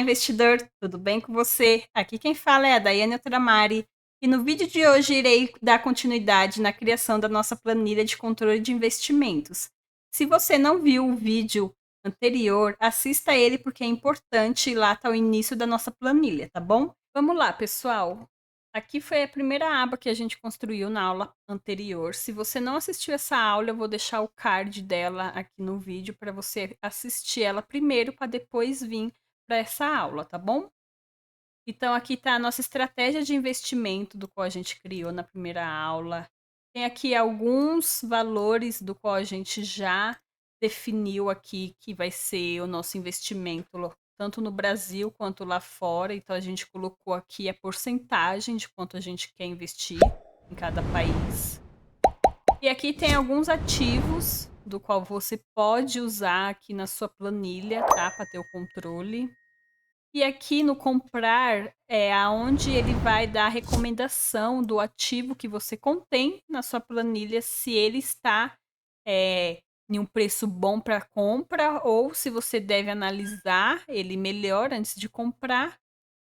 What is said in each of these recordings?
investidor, tudo bem com você? Aqui quem fala é a Daiane Otramari e no vídeo de hoje irei dar continuidade na criação da nossa planilha de controle de investimentos. Se você não viu o vídeo anterior, assista ele porque é importante e lá está o início da nossa planilha, tá bom? Vamos lá, pessoal. Aqui foi a primeira aba que a gente construiu na aula anterior. Se você não assistiu essa aula, eu vou deixar o card dela aqui no vídeo para você assistir ela primeiro para depois vir para essa aula, tá bom? Então, aqui está a nossa estratégia de investimento do qual a gente criou na primeira aula. Tem aqui alguns valores do qual a gente já definiu aqui que vai ser o nosso investimento tanto no Brasil quanto lá fora. Então, a gente colocou aqui a porcentagem de quanto a gente quer investir em cada país. E aqui tem alguns ativos do qual você pode usar aqui na sua planilha, tá? Para ter o controle. E aqui no comprar é aonde ele vai dar a recomendação do ativo que você contém na sua planilha, se ele está em um preço bom para compra ou se você deve analisar ele melhor antes de comprar,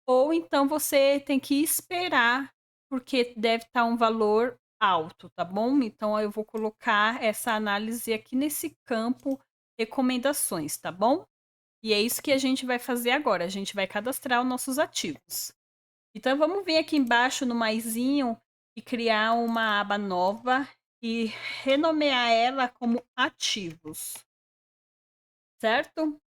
ou então você tem que esperar porque deve estar um valor alto, tá bom? Então eu vou colocar essa análise aqui nesse campo recomendações, tá bom? E é isso que a gente vai fazer agora. A gente vai cadastrar os nossos ativos. Então, vamos vir aqui embaixo no maisinho e criar uma aba nova e renomear ela como ativos, certo?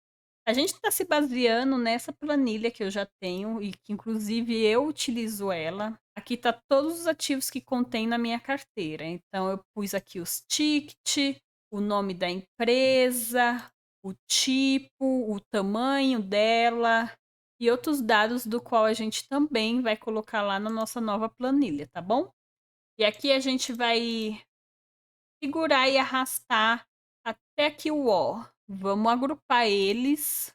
A gente está se baseando nessa planilha que eu já tenho e que, inclusive, eu utilizo ela. Aqui tá todos os ativos que contém na minha carteira. Então, eu pus aqui os tickets, o nome da empresa, o tipo, o tamanho dela e outros dados do qual a gente também vai colocar lá na nossa nova planilha, tá bom? E aqui a gente vai segurar e arrastar até aqui o O. Vamos agrupar eles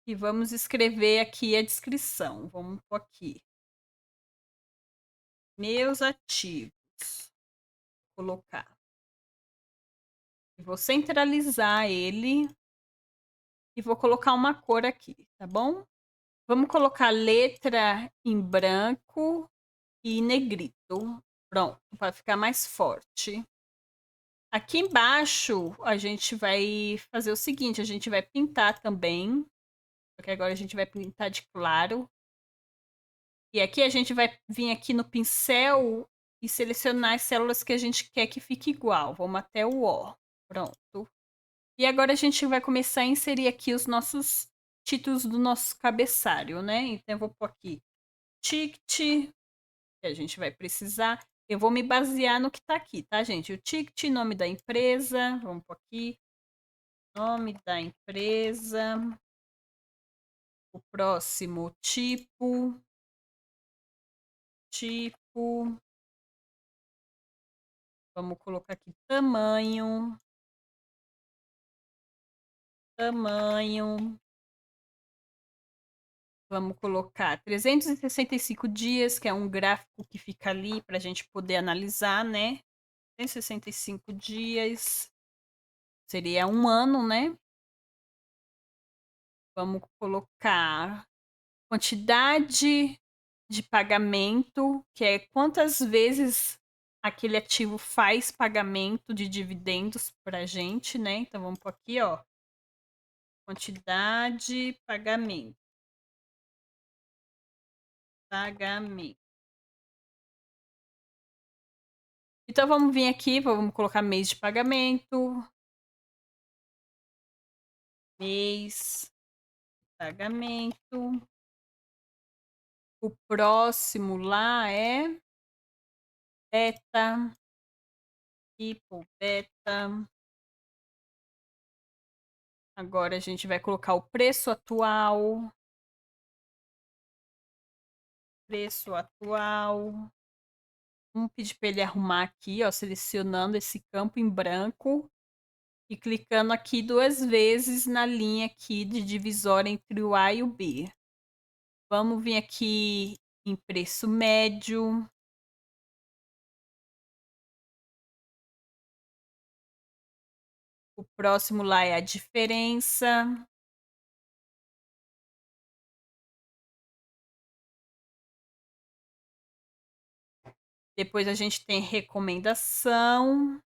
e vamos escrever aqui a descrição. Vamos pôr aqui. Meus ativos. Vou colocar. Vou centralizar ele e vou colocar uma cor aqui, tá bom? Vamos colocar letra em branco e negrito. Pronto, para ficar mais forte. Aqui embaixo a gente vai fazer o seguinte, a gente vai pintar também, porque agora a gente vai pintar de claro. E aqui a gente vai vir aqui no pincel e selecionar as células que a gente quer que fique igual. Vamos até o O. Pronto. E agora a gente vai começar a inserir aqui os nossos títulos do nosso cabeçário, né? Então eu vou pôr aqui ticket, que a gente vai precisar. Eu vou me basear no que tá aqui, tá, gente? O ticket, nome da empresa, vamos pôr aqui. Nome da empresa. O próximo, tipo. Tipo. Vamos colocar aqui tamanho. Tamanho. Vamos colocar 365 dias, que é um gráfico que fica ali para a gente poder analisar, né? 365 dias. Seria um ano, né? Vamos colocar quantidade de pagamento, que é quantas vezes aquele ativo faz pagamento de dividendos para a gente, né? Então vamos por aqui, ó. Quantidade, pagamento. Pagamento. Então vamos vir aqui, vamos colocar mês de pagamento. Mês, pagamento. O próximo lá é beta, tipo beta. Agora a gente vai colocar o preço atual. Preço atual. Vamos pedir para ele arrumar aqui, ó, selecionando esse campo em branco e clicando aqui 2 vezes na linha aqui de divisória entre o A e o B. Vamos vir aqui em preço médio. O próximo lá é a diferença. Depois a gente tem recomendação.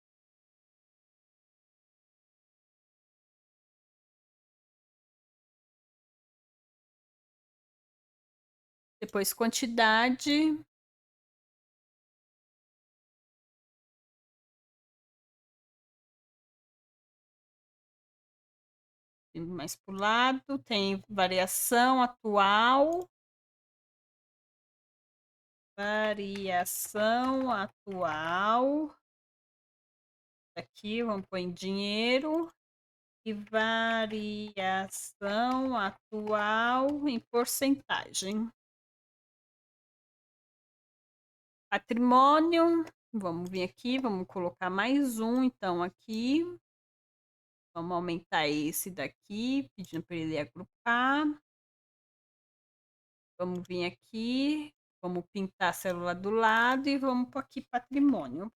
Depois quantidade. Mais para o lado, tem variação atual. Variação atual. Aqui, vamos pôr em dinheiro. E variação atual em porcentagem. Patrimônio. Vamos vir aqui, vamos colocar mais um, então, aqui. Vamos aumentar esse daqui, pedindo para ele agrupar. Vamos vir aqui, vamos pintar a célula do lado e vamos pôr aqui patrimônio.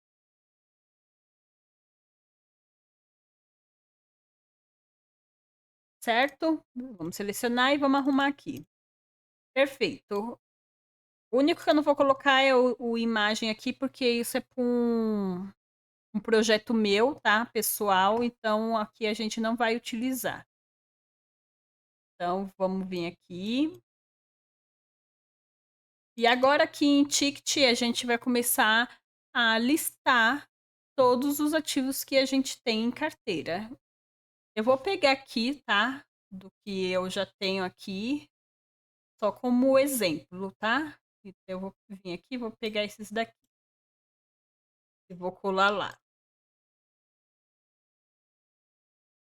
Certo? Vamos selecionar e vamos arrumar aqui. Perfeito. O único que eu não vou colocar é o imagem aqui, porque isso é para um projeto meu, tá? Pessoal, então aqui a gente não vai utilizar. Então, vamos vir aqui. E agora aqui em Ticket, a gente vai começar a listar todos os ativos que a gente tem em carteira. Eu vou pegar aqui, tá? Do que eu já tenho aqui, só como exemplo, tá? Então, eu vou vir aqui, vou pegar esses daqui. E vou colar lá.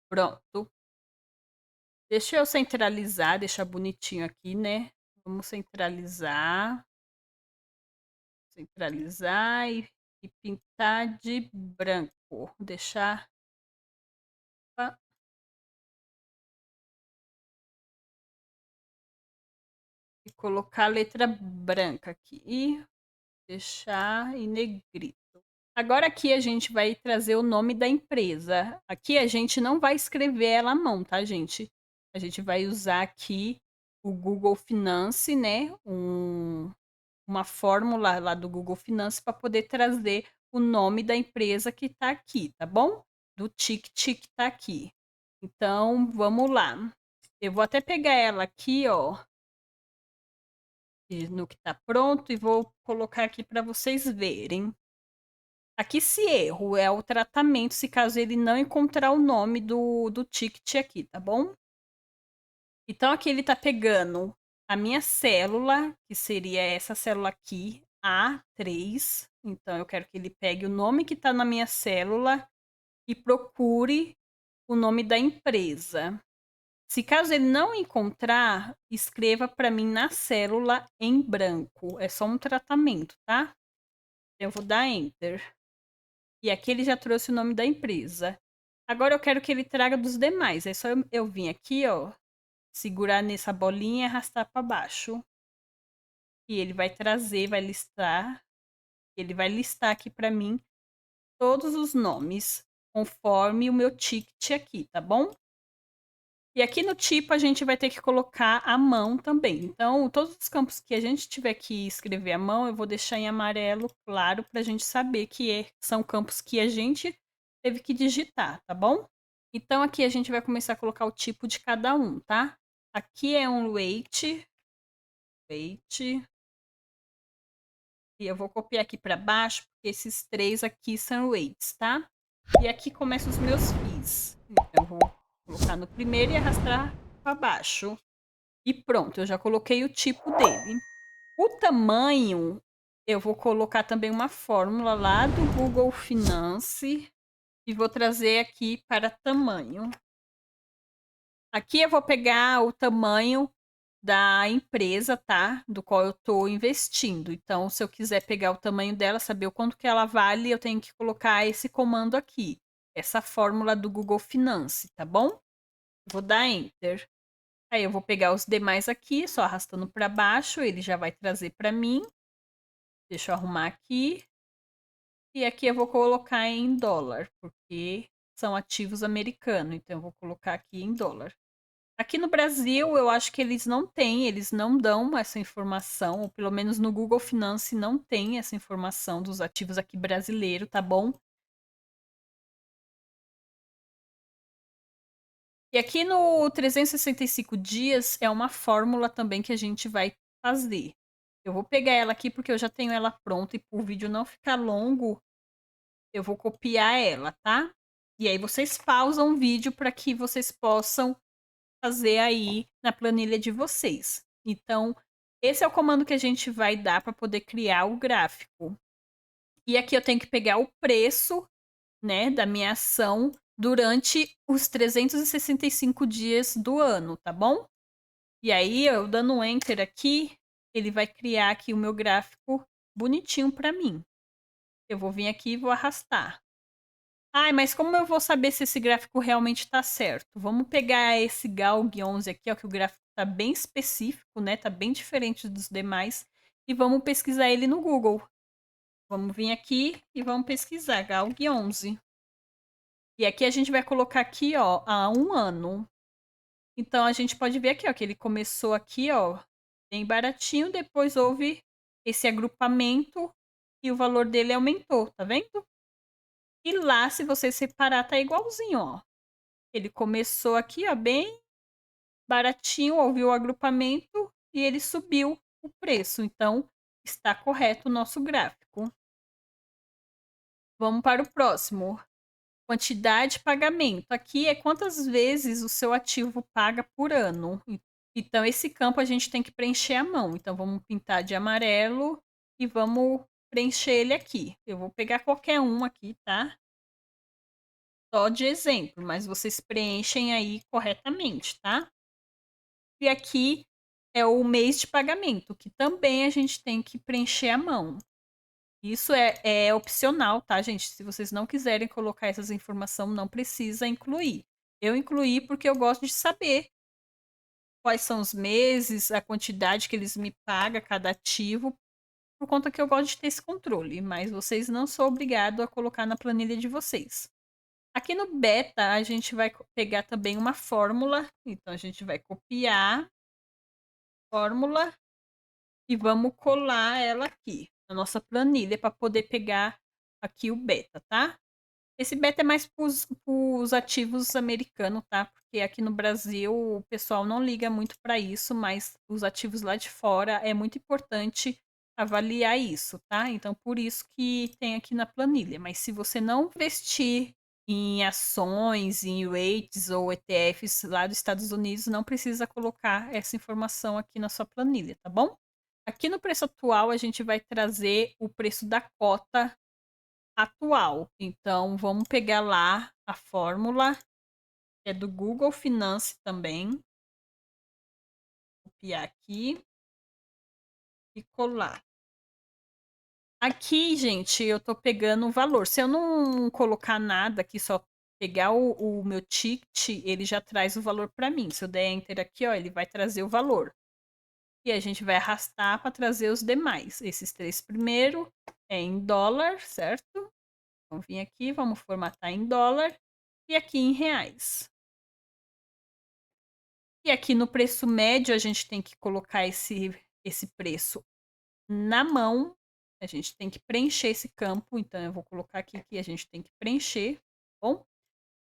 Pronto. Deixa eu centralizar, deixar bonitinho aqui, né? Vamos centralizar. Centralizar e pintar de branco. Deixar. E colocar a letra branca aqui. E deixar em negrito. Agora aqui a gente vai trazer o nome da empresa. Aqui a gente não vai escrever ela à mão, tá, gente? A gente vai usar aqui o Google Finance, né? Uma fórmula lá do Google Finance para poder trazer o nome da empresa que está aqui, tá bom? Do ticket que está aqui. Então, vamos lá. Eu vou até pegar ela aqui, ó, no que está pronto, e vou colocar aqui para vocês verem. Aqui, se erro, é o tratamento, se caso ele não encontrar o nome do ticket aqui, tá bom? Então, aqui ele tá pegando a minha célula, que seria essa célula aqui, A3. Então, eu quero que ele pegue o nome que tá na minha célula e procure o nome da empresa. Se caso ele não encontrar, escreva para mim na célula em branco. É só um tratamento, tá? Eu vou dar Enter. E aqui ele já trouxe o nome da empresa. Agora eu quero que ele traga dos demais. É só eu vir aqui, ó, segurar nessa bolinha e arrastar para baixo. E ele vai trazer, vai listar. Ele vai listar aqui para mim todos os nomes conforme o meu ticket aqui, tá bom? E aqui no tipo a gente vai ter que colocar a mão também. Então, todos os campos que a gente tiver que escrever a mão, eu vou deixar em amarelo claro para a gente saber que são campos que a gente teve que digitar, tá bom? Então, aqui a gente vai começar a colocar o tipo de cada um, tá? Aqui é um weight. E eu vou copiar aqui para baixo, porque esses três aqui são weights, tá? E aqui começam os meus fees. Então, eu vou colocar no primeiro e arrastar para baixo. E pronto, eu já coloquei o tipo dele. O tamanho, eu vou colocar também uma fórmula lá do Google Finance e vou trazer aqui para tamanho. Aqui eu vou pegar o tamanho da empresa, tá? Do qual eu estou investindo. Então, se eu quiser pegar o tamanho dela, saber o quanto que ela vale, eu tenho que colocar esse comando aqui. Essa fórmula do Google Finance, tá bom? Vou dar Enter. Aí eu vou pegar os demais aqui, só arrastando para baixo, ele já vai trazer para mim. Deixa eu arrumar aqui. E aqui eu vou colocar em dólar, porque são ativos americanos, então eu vou colocar aqui em dólar. Aqui no Brasil, eu acho que eles não têm, eles não dão essa informação, ou pelo menos no Google Finance não tem essa informação dos ativos aqui brasileiro, tá bom? E aqui no 365 dias é uma fórmula também que a gente vai fazer. Eu vou pegar ela aqui porque eu já tenho ela pronta e para o vídeo não ficar longo, eu vou copiar ela, tá? E aí vocês pausam o vídeo para que vocês possam fazer aí na planilha de vocês. Então, esse é o comando que a gente vai dar para poder criar o gráfico. E aqui eu tenho que pegar o preço, né, da minha ação durante os 365 dias do ano, tá bom? E aí, eu dando um enter aqui, ele vai criar aqui o meu gráfico bonitinho para mim. Eu vou vir aqui e vou arrastar. Ai, mas como eu vou saber se esse gráfico realmente está certo? Vamos pegar esse Galg 11 aqui, ó, que o gráfico está bem específico, né? Tá bem diferente dos demais. E vamos pesquisar ele no Google. Vamos vir aqui e vamos pesquisar Galg 11. E aqui a gente vai colocar aqui, ó, há um ano. Então a gente pode ver aqui, ó, que ele começou aqui, ó, bem baratinho, depois houve esse agrupamento e o valor dele aumentou, tá vendo? E lá, se você separar, tá igualzinho, ó. Ele começou aqui, ó, bem baratinho, houve o agrupamento e ele subiu o preço. Então, está correto o nosso gráfico. Vamos para o próximo. Quantidade de pagamento. Aqui é quantas vezes o seu ativo paga por ano. Então, esse campo a gente tem que preencher à mão. Então, vamos pintar de amarelo e vamos preencher ele aqui. Eu vou pegar qualquer um aqui, tá? Só de exemplo, mas vocês preenchem aí corretamente, tá? E aqui é o mês de pagamento, que também a gente tem que preencher à mão. Isso é opcional, tá, gente? Se vocês não quiserem colocar essas informações, não precisa incluir. Eu incluí porque eu gosto de saber quais são os meses, a quantidade que eles me pagam cada ativo, por conta que eu gosto de ter esse controle, mas vocês não são obrigados a colocar na planilha de vocês. Aqui no beta, a gente vai pegar também uma fórmula, então a gente vai copiar a fórmula e vamos colar ela aqui na nossa planilha para poder pegar aqui o beta, tá? Esse beta é mais para os ativos americanos, tá? Porque aqui no Brasil o pessoal não liga muito para isso, mas os ativos lá de fora é muito importante avaliar isso, tá? Então por isso que tem aqui na planilha. Mas se você não investir em ações, em rates ou ETFs lá dos Estados Unidos, não precisa colocar essa informação aqui na sua planilha, tá bom? Aqui no preço atual, a gente vai trazer o preço da cota atual. Então, vamos pegar lá a fórmula, que é do Google Finance também. Copiar aqui e colar. Aqui, gente, eu tô pegando o valor. Se eu não colocar nada aqui, só pegar o meu ticket, ele já traz o valor para mim. Se eu der enter aqui, ó, ele vai trazer o valor. E a gente vai arrastar para trazer os demais. Esses três primeiro é em dólar, certo? Vamos vir aqui, vamos formatar em dólar e aqui em reais. E aqui no preço médio, a gente tem que colocar esse preço na mão. A gente tem que preencher esse campo. Então, eu vou colocar aqui que a gente tem que preencher, tá bom?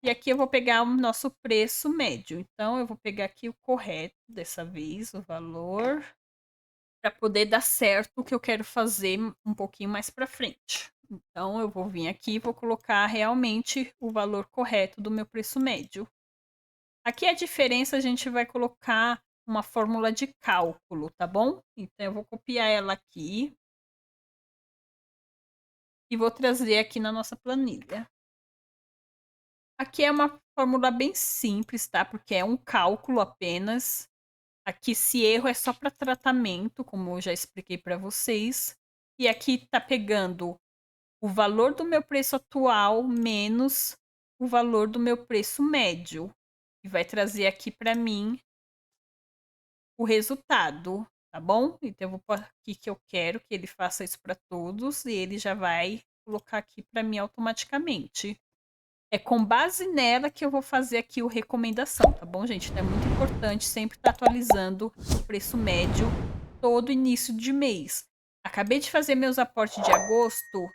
E aqui eu vou pegar o nosso preço médio. Então, eu vou pegar aqui o correto dessa vez, o valor, para poder dar certo o que eu quero fazer um pouquinho mais para frente. Então, eu vou vir aqui e vou colocar realmente o valor correto do meu preço médio. Aqui a diferença a gente vai colocar uma fórmula de cálculo, tá bom? Então, eu vou copiar ela aqui e vou trazer aqui na nossa planilha. Aqui é uma fórmula bem simples, tá? Porque é um cálculo apenas. Aqui, esse erro é só para tratamento, como eu já expliquei para vocês. E aqui tá pegando o valor do meu preço atual menos o valor do meu preço médio. E vai trazer aqui para mim o resultado, tá bom? Então, eu vou pôr aqui que eu quero que ele faça isso para todos e ele já vai colocar aqui para mim automaticamente. É com base nela que eu vou fazer aqui o recomendação, tá bom, gente? Então é muito importante sempre estar atualizando o preço médio todo início de mês. Acabei de fazer meus aportes de agosto,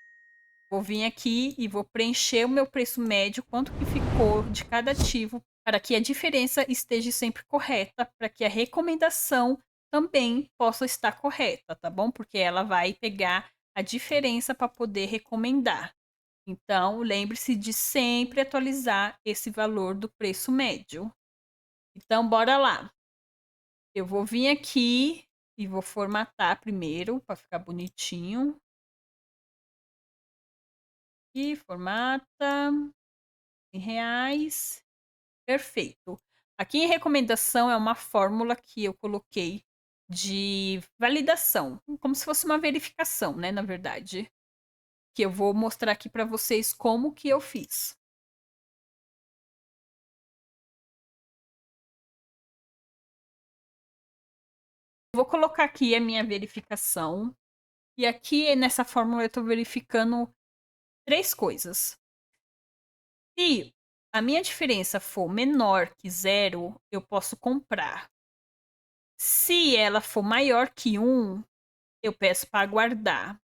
vou vir aqui e vou preencher o meu preço médio, quanto que ficou de cada ativo, para que a diferença esteja sempre correta, para que a recomendação também possa estar correta, tá bom? Porque ela vai pegar a diferença para poder recomendar. Então, lembre-se de sempre atualizar esse valor do preço médio. Então, bora lá. Eu vou vir aqui e vou formatar primeiro para ficar bonitinho. E formata em reais. Perfeito. Aqui em recomendação é uma fórmula que eu coloquei de validação, como se fosse uma verificação, né, na verdade, que eu vou mostrar aqui para vocês como que eu fiz. Vou colocar aqui a minha verificação. E aqui nessa fórmula eu estou verificando 3 coisas. Se a minha diferença for menor que 0, eu posso comprar. Se ela for maior que 1, eu peço para aguardar.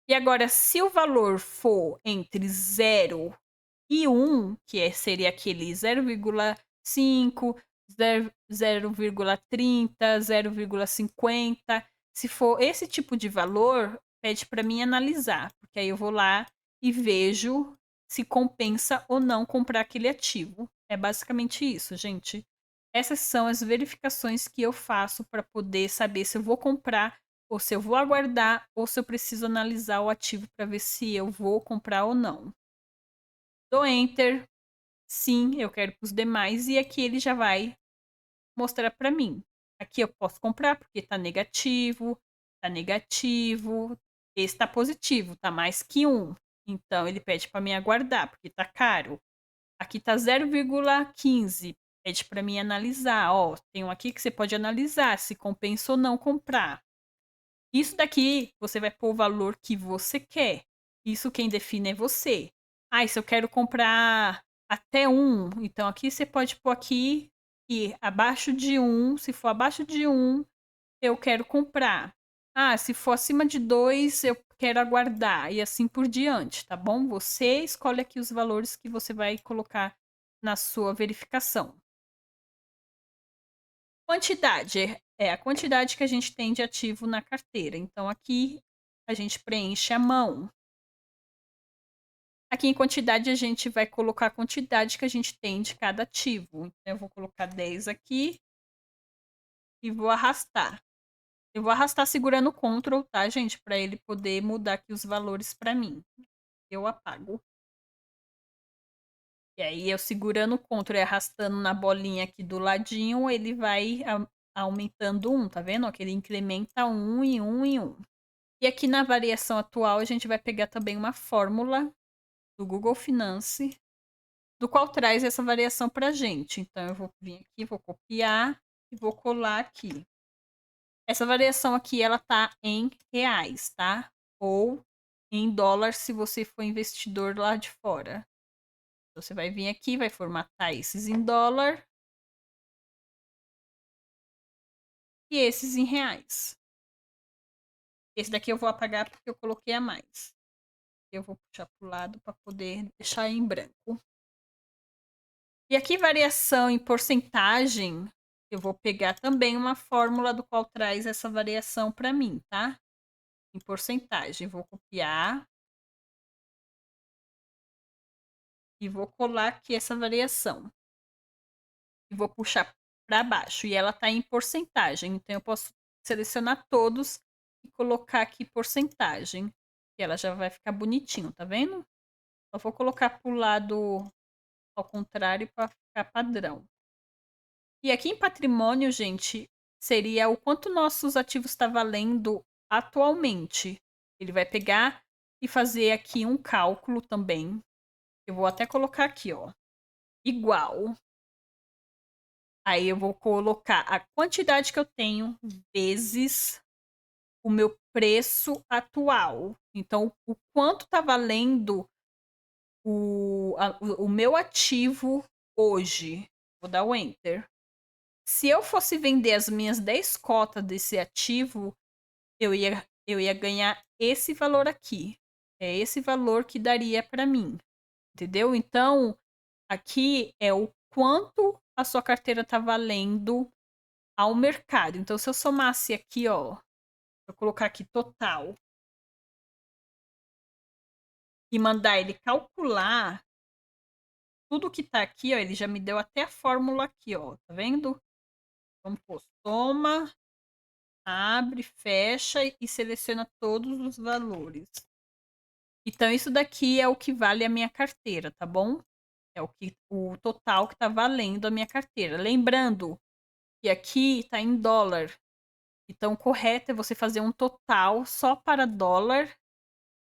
E agora, se o valor for entre 0 e 1, seria aquele 0,5, 0,30, 0,50, se for esse tipo de valor, pede para mim analisar, porque aí eu vou lá e vejo se compensa ou não comprar aquele ativo. É basicamente isso, gente. Essas são as verificações que eu faço para poder saber se eu vou comprar ou se eu vou aguardar ou se eu preciso analisar o ativo para ver se eu vou comprar ou não. Dou Enter. Sim, eu quero para os demais. E aqui ele já vai mostrar para mim. Aqui eu posso comprar porque está negativo, está negativo. Esse está positivo, está mais que 1. Então ele pede para mim aguardar porque está caro. Aqui está 0,15. Pede para mim analisar. Ó, tem um aqui que você pode analisar se compensa ou não comprar. Isso daqui você vai pôr o valor que você quer. Isso quem define é você. Ah, e se eu quero comprar até 1, então aqui você pode pôr aqui e abaixo de 1, se for abaixo de 1, eu quero comprar. Ah, se for acima de 2, eu quero aguardar e assim por diante, tá bom? Você escolhe aqui os valores que você vai colocar na sua verificação. Quantidade é a quantidade que a gente tem de ativo na carteira. Então, aqui a gente preenche a mão. Aqui em quantidade, a gente vai colocar a quantidade que a gente tem de cada ativo. Então, eu vou colocar 10 aqui e vou arrastar. Eu vou arrastar segurando o Ctrl, tá, gente? Para ele poder mudar aqui os valores para mim. Eu apago. E aí, eu segurando o Ctrl e arrastando na bolinha aqui do ladinho, ele vai aumentando 1, tá vendo? Que ele incrementa 1 e 1 e 1. E aqui na variação atual, a gente vai pegar também uma fórmula do Google Finance, do qual traz essa variação para a gente. Então, eu vou vir aqui, vou copiar e vou colar aqui. Essa variação aqui, ela tá em reais, tá? Ou em dólar, se você for investidor lá de fora. Então, você vai vir aqui, vai formatar esses em dólar e esses em reais. Esse daqui eu vou apagar porque eu coloquei a mais. Eu vou puxar para o lado para poder deixar em branco. E aqui, variação em porcentagem, eu vou pegar também uma fórmula do qual traz essa variação para mim, tá? Em porcentagem, vou copiar e vou colar aqui essa variação. E vou puxar para baixo. E ela está em porcentagem, então eu posso selecionar todos e colocar aqui porcentagem. E ela já vai ficar bonitinho, tá vendo? Só vou colocar para o lado ao contrário para ficar padrão. E aqui em patrimônio, gente, seria o quanto nossos ativos está valendo atualmente. Ele vai pegar e fazer aqui um cálculo também. Eu vou até colocar aqui, ó, igual. Aí eu vou colocar a quantidade que eu tenho vezes o meu preço atual. Então, o quanto está valendo o meu ativo hoje. Vou dar o Enter. Se eu fosse vender as minhas 10 cotas desse ativo, eu ia ganhar esse valor aqui. É esse valor que daria para mim. Entendeu? Então, aqui é o quanto a sua carteira está valendo ao mercado. Então, se eu somasse aqui, ó, vou colocar aqui total e mandar ele calcular tudo que tá aqui, ó, ele já me deu até a fórmula aqui, ó, tá vendo? Vamos pôr soma, abre, fecha e seleciona todos os valores. Então, isso daqui é o que vale a minha carteira, tá bom? É o total que tá valendo a minha carteira. Lembrando que aqui tá em dólar. Então, o correto é você fazer um total só para dólar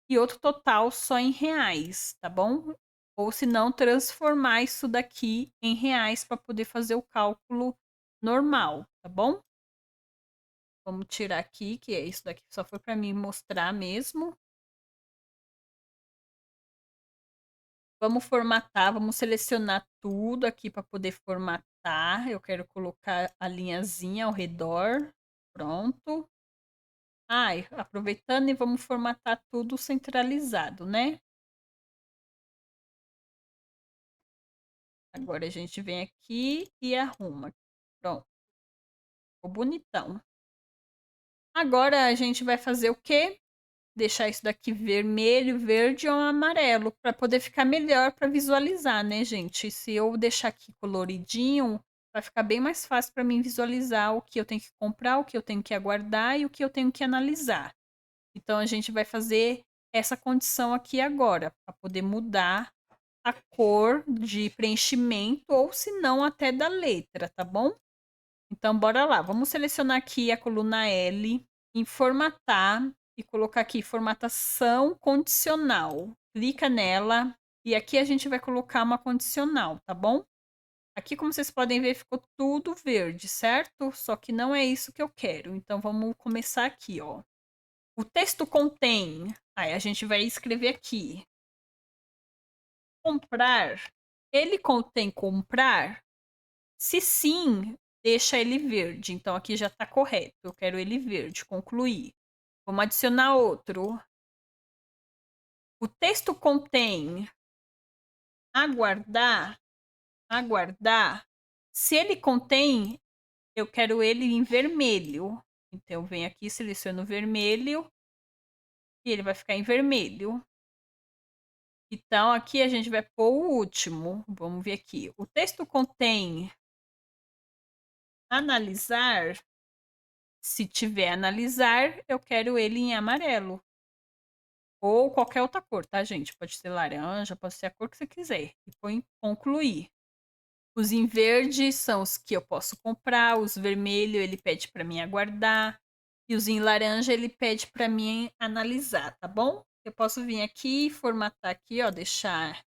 e outro total só em reais, tá bom? Ou se não, transformar isso daqui em reais para poder fazer o cálculo normal, tá bom? Vamos tirar aqui, que é isso daqui só foi para mim mostrar mesmo. Vamos formatar, vamos selecionar tudo aqui para poder formatar. Eu quero colocar a linhazinha ao redor. Pronto. Ai, aproveitando e vamos formatar tudo centralizado, né? Agora a gente vem aqui e arruma. Pronto. Ficou bonitão. Agora a gente vai fazer o quê? Deixar isso daqui vermelho, verde ou amarelo, para poder ficar melhor para visualizar, né, gente? Se eu deixar aqui coloridinho, vai ficar bem mais fácil para mim visualizar o que eu tenho que comprar, o que eu tenho que aguardar e o que eu tenho que analisar. Então a gente vai fazer essa condição aqui agora, para poder mudar a cor de preenchimento ou se não até da letra, tá bom? Então bora lá, vamos selecionar aqui a coluna L, em formatar e colocar aqui formatação condicional. Clica nela e aqui a gente vai colocar uma condicional, tá bom? Aqui, como vocês podem ver, ficou tudo verde, certo? Só que não é isso que eu quero. Então vamos começar aqui, ó. O texto contém, aí a gente vai escrever aqui. Comprar. Ele contém comprar? Se sim, deixa ele verde. Então aqui já está correto. Eu quero ele verde. Concluir. Vamos adicionar outro. O texto contém aguardar. Aguardar. Se ele contém, eu quero ele em vermelho. Então eu venho aqui, seleciono vermelho. E ele vai ficar em vermelho. Então aqui a gente vai pôr o último. Vamos ver aqui. O texto contém analisar. Se tiver analisar, eu quero ele em amarelo. Ou qualquer outra cor, tá, gente? Pode ser laranja, pode ser a cor que você quiser. E põe concluir. Os em verde são os que eu posso comprar. Os vermelho ele pede para mim aguardar. E os em laranja ele pede para mim analisar, tá bom? Eu posso vir aqui, formatar aqui, ó, deixar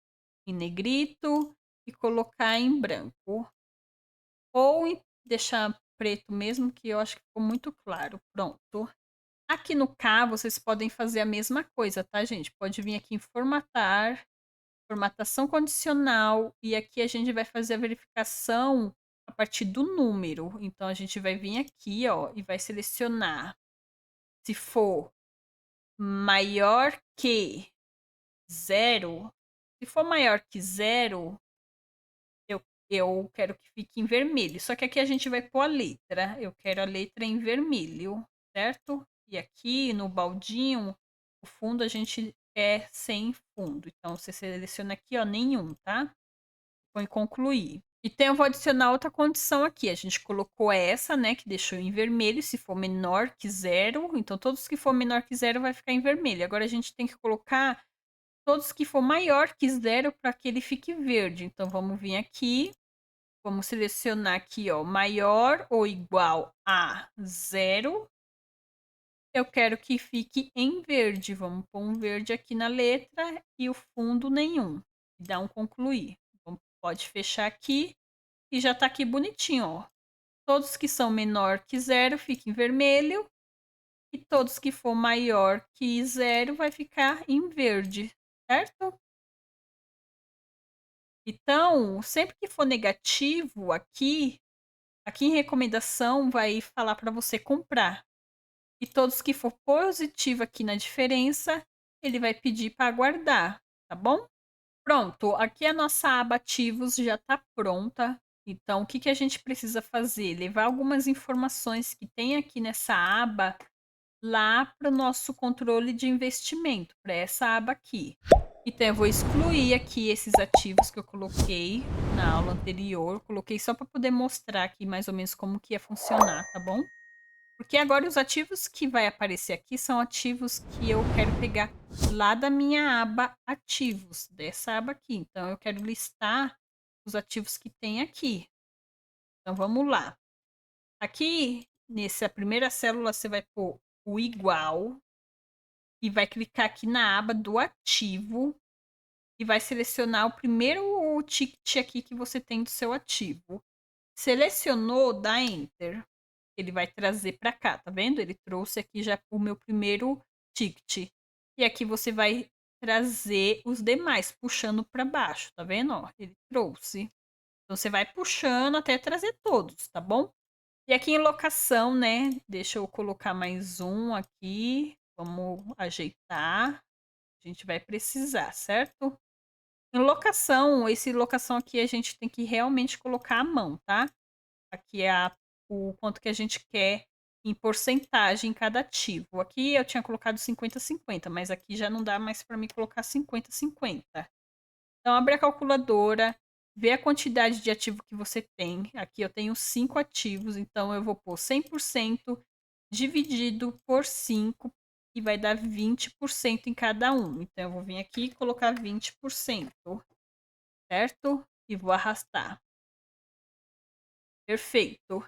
em negrito e colocar em branco. Ou deixar preto mesmo, que eu acho que ficou muito claro. Pronto. Aqui no K, vocês podem fazer a mesma coisa, tá, gente? Pode vir aqui em formatar, formatação condicional, e aqui a gente vai fazer a verificação a partir do número. Então, a gente vai vir aqui, ó, e vai selecionar se for maior que zero. Se for maior que zero, eu quero que fique em vermelho. Só que aqui a gente vai pôr a letra. Eu quero a letra em vermelho, certo? E aqui no baldinho, o fundo a gente é sem fundo. Então, você seleciona aqui, ó, nenhum, tá? Põe concluir. Então, eu vou adicionar outra condição aqui. A gente colocou essa, né, que deixou em vermelho. Se for menor que zero, então todos que for menor que zero vai ficar em vermelho. Agora, a gente tem que colocar todos que for maior que zero para que ele fique verde. Então, vamos vir aqui. Vamos selecionar aqui, ó, maior ou igual a zero. Eu quero que fique em verde. Vamos pôr um verde aqui na letra e o fundo nenhum. Dá um concluir. Então, pode fechar aqui e já tá aqui bonitinho, ó. Todos que são menor que zero fiquem em vermelho e todos que for maior que zero vai ficar em verde, certo? Então, sempre que for negativo aqui em recomendação vai falar para você comprar. E todos que for positivo aqui na diferença, ele vai pedir para aguardar, tá bom? Pronto, aqui a nossa aba ativos já está pronta. Então, o que a gente precisa fazer? Levar algumas informações que tem aqui nessa aba lá para o nosso controle de investimento, para essa aba aqui. Então, eu vou excluir aqui esses ativos que eu coloquei na aula anterior. Coloquei só para poder mostrar aqui mais ou menos como que ia funcionar, tá bom? Porque agora os ativos que vai aparecer aqui são ativos que eu quero pegar lá da minha aba ativos, dessa aba aqui. Então, eu quero listar os ativos que tem aqui. Então, vamos lá. Aqui, nessa primeira célula, você vai pôr o igual e vai clicar aqui na aba do ativo e vai selecionar o primeiro ticket aqui que você tem do seu ativo. Selecionou, dá Enter. Ele vai trazer para cá, tá vendo? Ele trouxe aqui já o meu primeiro ticket. E aqui você vai trazer os demais, puxando para baixo, tá vendo? Ó, ele trouxe. Então, você vai puxando até trazer todos, tá bom? E aqui em locação, né? Deixa eu colocar mais um aqui. Vamos ajeitar. A gente vai precisar, certo? Em locação, esse locação aqui a gente tem que realmente colocar a mão, tá? Aqui é o quanto que a gente quer em porcentagem em cada ativo. Aqui eu tinha colocado 50-50, mas aqui já não dá mais para mim colocar 50-50. Então, abre a calculadora, vê a quantidade de ativo que você tem. Aqui eu tenho 5 ativos, então eu vou pôr 100% dividido por 5 e vai dar 20% em cada um. Então, eu vou vir aqui e colocar 20%, certo? E vou arrastar. Perfeito.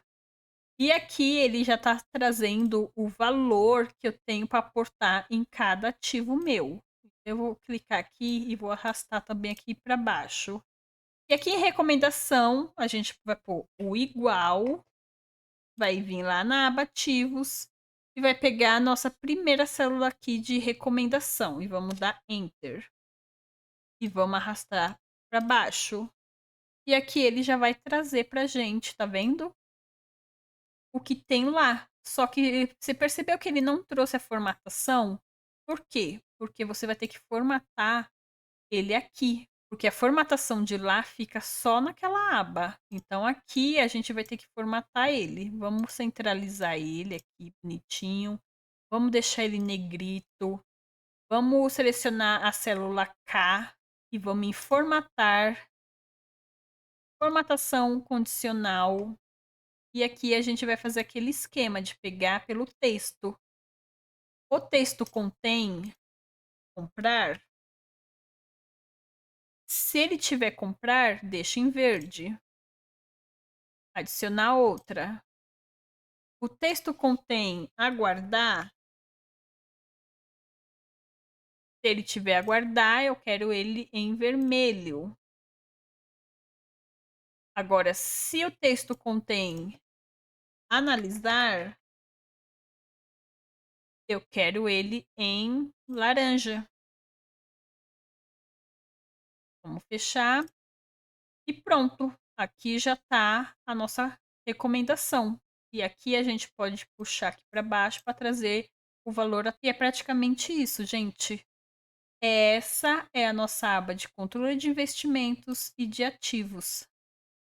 E aqui ele já está trazendo o valor que eu tenho para aportar em cada ativo meu. Eu vou clicar aqui e vou arrastar também aqui para baixo. E aqui em recomendação, a gente vai pôr o igual, vai vir lá na aba ativos e vai pegar a nossa primeira célula aqui de recomendação e vamos dar Enter. E vamos arrastar para baixo. E aqui ele já vai trazer para a gente, tá vendo? O que tem lá. Só que você percebeu que ele não trouxe a formatação? Por quê? Porque você vai ter que formatar ele aqui. Porque a formatação de lá fica só naquela aba. Então aqui a gente vai ter que formatar ele. Vamos centralizar ele aqui bonitinho. Vamos deixar ele negrito. Vamos selecionar a célula K e vamos em formatar. Formatação condicional. E aqui a gente vai fazer aquele esquema de pegar pelo texto. O texto contém comprar. Se ele tiver comprar, deixa em verde. Adicionar outra. O texto contém aguardar. Se ele tiver aguardar, eu quero ele em vermelho. Agora, se o texto contém analisar, eu quero ele em laranja. Vamos fechar. E pronto. Aqui já está a nossa recomendação. E aqui a gente pode puxar aqui para baixo para trazer o valor aqui. É praticamente isso, gente. Essa é a nossa aba de controle de investimentos e de ativos.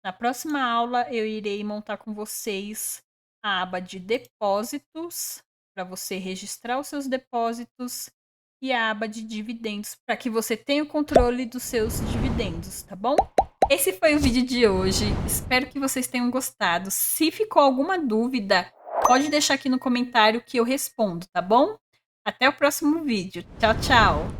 Na próxima aula, eu irei montar com vocês a aba de depósitos, para você registrar os seus depósitos, e a aba de dividendos, para que você tenha o controle dos seus dividendos, tá bom? Esse foi o vídeo de hoje. Espero que vocês tenham gostado. Se ficou alguma dúvida, pode deixar aqui no comentário que eu respondo, tá bom? Até o próximo vídeo. Tchau, tchau!